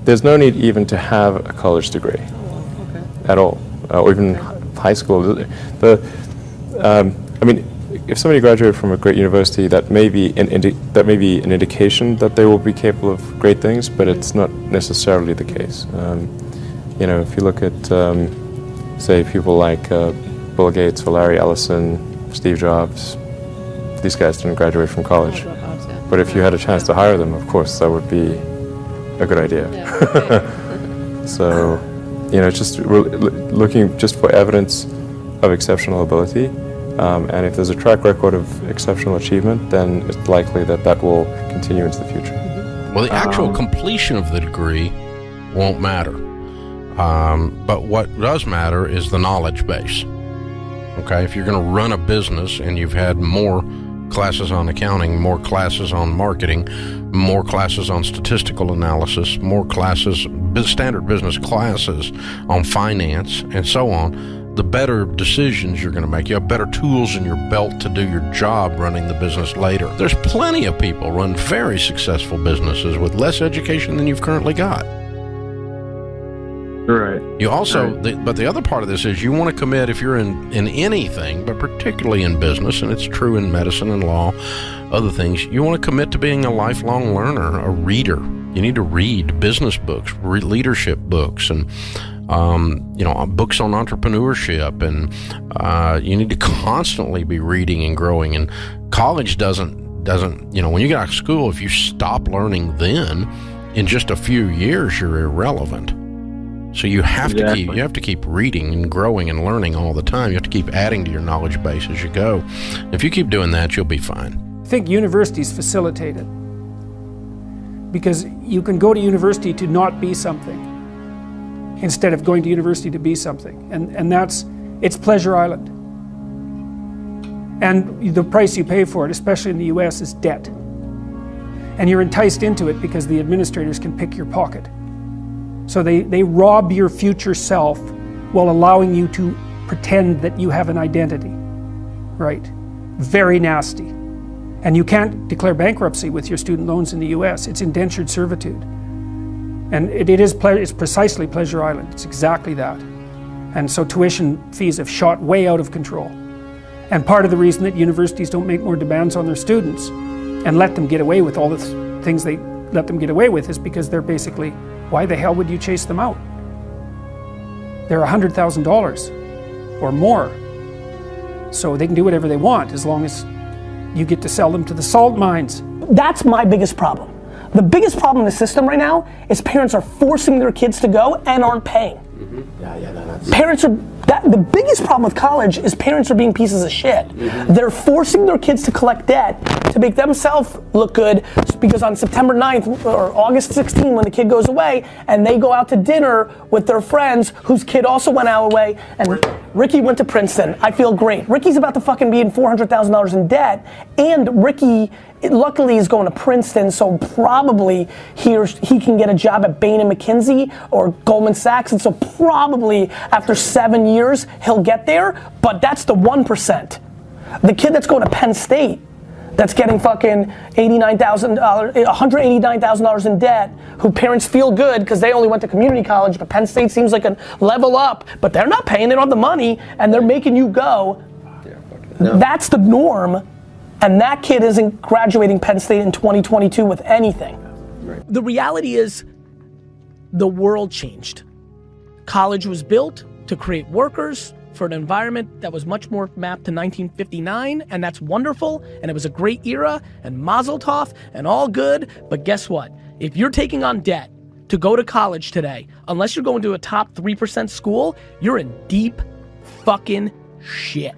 there's no need even to have a college degree at all, or even high school. I mean, if somebody graduated from a great university, that may be an indication that they will be capable of great things, but it's not necessarily the case. You know, if you look at, say, people like Bill Gates or Larry Ellison, Steve Jobs, these guys didn't graduate from college. But if you had a chance to hire them, of course, that would be a good idea. Yeah, so, you know, just looking just for evidence of exceptional ability, and if there's a track record of exceptional achievement, then it's likely that that will continue into the future. Well, the actual completion of the degree won't matter, but what does matter is the knowledge base. Okay, if you're going to run a business and you've had more classes on accounting, more classes on marketing, more classes on statistical analysis, more classes, standard business classes on finance, and so on, the better decisions you're going to make. You have better tools in your belt to do your job running the business later. There's plenty of people run very successful businesses with less education than you've currently got. Right. You also, but the other part of this is you want to commit, if you're in anything, but particularly in business, and it's true in medicine and law, other things, you want to commit to being a lifelong learner, a reader. You need to read business books, read leadership books, and you know, books on entrepreneurship, and you need to constantly be reading and growing. And college doesn't, you know, when you get out of school, if you stop learning then, in just a few years, you're irrelevant. So you have to keep reading and growing and learning all the time. You have to keep adding to your knowledge base as you go. If you keep doing that, you'll be fine. I think universities facilitate it, because you can go to university to not be something instead of going to university to be something, and it's Pleasure Island. And the price you pay for it, especially in the US, is debt. And you're enticed into it because the administrators can pick your pocket. So they rob your future self while allowing you to pretend that you have an identity, right? Very nasty. And you can't declare bankruptcy with your student loans in the US. It's indentured servitude. And it's precisely Pleasure Island. It's exactly that. And so tuition fees have shot way out of control. And part of the reason that universities don't make more demands on their students and let them get away with all the things they let them get away with is because they're basically, why the hell would you chase them out? They're $100,000 or more. So they can do whatever they want as long as you get to sell them to the salt mines. That's my biggest problem. The biggest problem in the system right now is parents are forcing their kids to go and aren't paying. The biggest problem with college is parents are being pieces of shit. They're forcing their kids to collect debt to make themselves look good, because on September 9th or August 16th, when the kid goes away and they go out to dinner with their friends whose kid also went out away, and Ricky went to Princeton. I feel great. Ricky's about to fucking be in $400,000 in debt, and Ricky luckily is going to Princeton, so probably he can get a job at Bain & McKinsey or Goldman Sachs, and so probably after 7 years he'll get there, but that's the 1%. The kid that's going to Penn State, that's getting fucking $189,000 in debt, who parents feel good because they only went to community college, but Penn State seems like a level up, but they're not paying, they don't have the money, and they're making you go. That's the norm. And that kid isn't graduating Penn State in 2022 with anything. The reality is, the world changed. College was built to create workers for an environment that was much more mapped to 1959, and that's wonderful, and it was a great era, and mazel tov, and all good, but guess what? If you're taking on debt to go to college today, unless you're going to a top 3% school, you're in deep fucking shit.